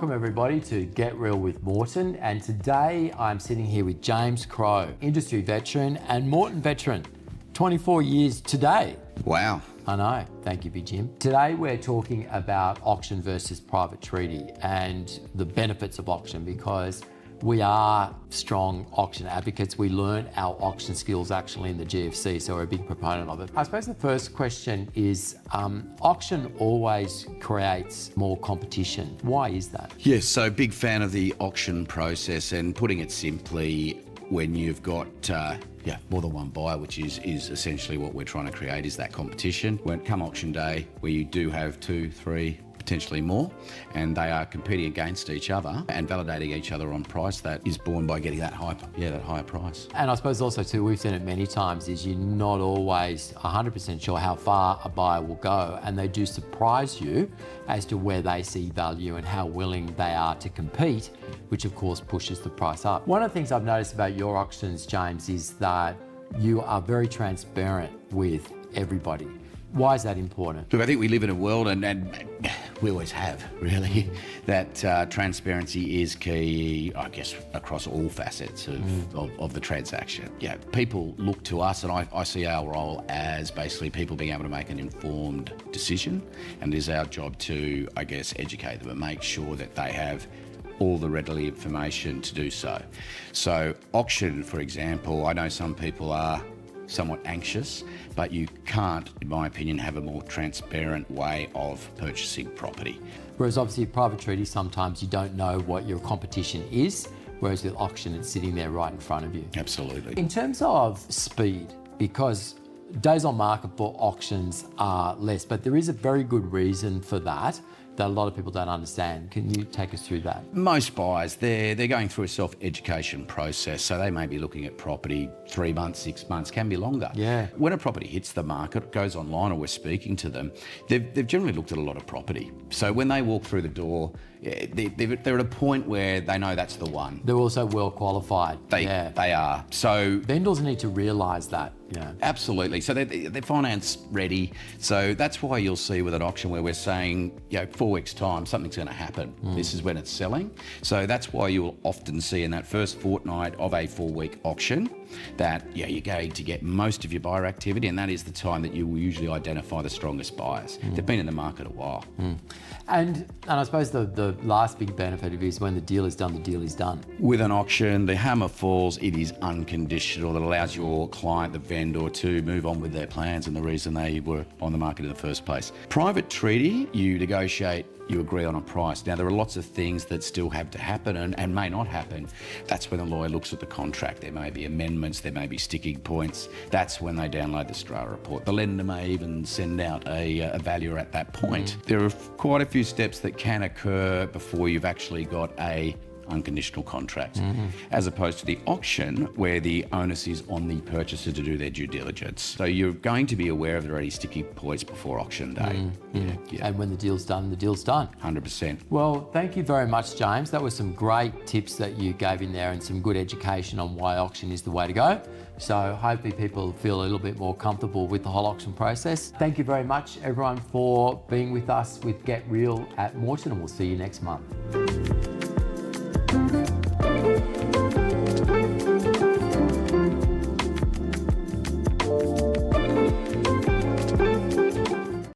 Welcome everybody to Get Real with Morton, and today I'm sitting here with James Crowe, industry veteran and Morton veteran, 24 years today. Wow. I know, thank you, Big Jim. Today we're talking about auction versus private treaty and the benefits of auction, because we are strong auction advocates. We learn our auction skills actually in the GFC, so we're a big proponent of it. I suppose the first question is, auction always creates more competition. Why is that? Yes, so big fan of the auction process, and putting it simply, when you've got more than one buyer, which is essentially what we're trying to create, is that competition. When come auction day, where you do have 2, 3, potentially more, and they are competing against each other and validating each other on price, that is born by getting that higher price. And I suppose also too, we've seen it many times, is you're not always 100% sure how far a buyer will go, and they do surprise you as to where they see value and how willing they are to compete, which of course pushes the price up. One of the things I've noticed about your auctions, James, is that you are very transparent with everybody. Why is that important? Look, I think we live in a world, and we always have, really, that transparency is key, I guess, across all facets of the transaction. Yeah, people look to us, and I see our role as basically people being able to make an informed decision, and it is our job to, I guess, educate them and make sure that they have all the readily information to do so. So auction, for example, I know some people are somewhat anxious, but you can't, in my opinion, have a more transparent way of purchasing property. Whereas obviously private treaty, sometimes you don't know what your competition is, whereas with auction, it's sitting there right in front of you. Absolutely. In terms of speed, because days on market for auctions are less, but there is a very good reason for that a lot of people don't understand. Can you take us through that? Most buyers, they're going through a self-education process, so they may be looking at property 3 months, 6 months, can be longer. Yeah. When a property hits the market, goes online, or we're speaking to them, they've generally looked at a lot of property. So when they walk through the door, they're at a point where they know that's the one. They're also well qualified. They are. So vendors need to realise that. Yeah. Absolutely. So they're finance ready. So that's why you'll see with an auction where we're saying, 4 weeks' time, something's going to happen. This is when it's selling. So that's why you'll often see in that first fortnight of a 4-week auction that you're going to get most of your buyer activity, and that is the time that you will usually identify the strongest buyers. They've been in the market a while. And I suppose the last big benefit of it is when the deal is done, the deal is done. With an auction, the hammer falls, it is unconditional. That allows your client, the vendor, to move on with their plans and the reason they were on the market in the first place. Private treaty, you negotiate, you agree on a price. Now, there are lots of things that still have to happen and may not happen. That's when the lawyer looks at the contract. There may be amendments, there may be sticking points. That's when they download the STRA report. The lender may even send out a valuer at that point. There are quite a few steps that can occur before you've actually got a unconditional contract, as opposed to the auction where the onus is on the purchaser to do their due diligence. So you're going to be aware of the already sticking points before auction day. And when the deal's done, the deal's done. 100%. Well, thank you very much, James. That was some great tips that you gave in there and some good education on why auction is the way to go. So hopefully people feel a little bit more comfortable with the whole auction process. Thank you very much, everyone, for being with us with Get Real at Morton, and we'll see you next month.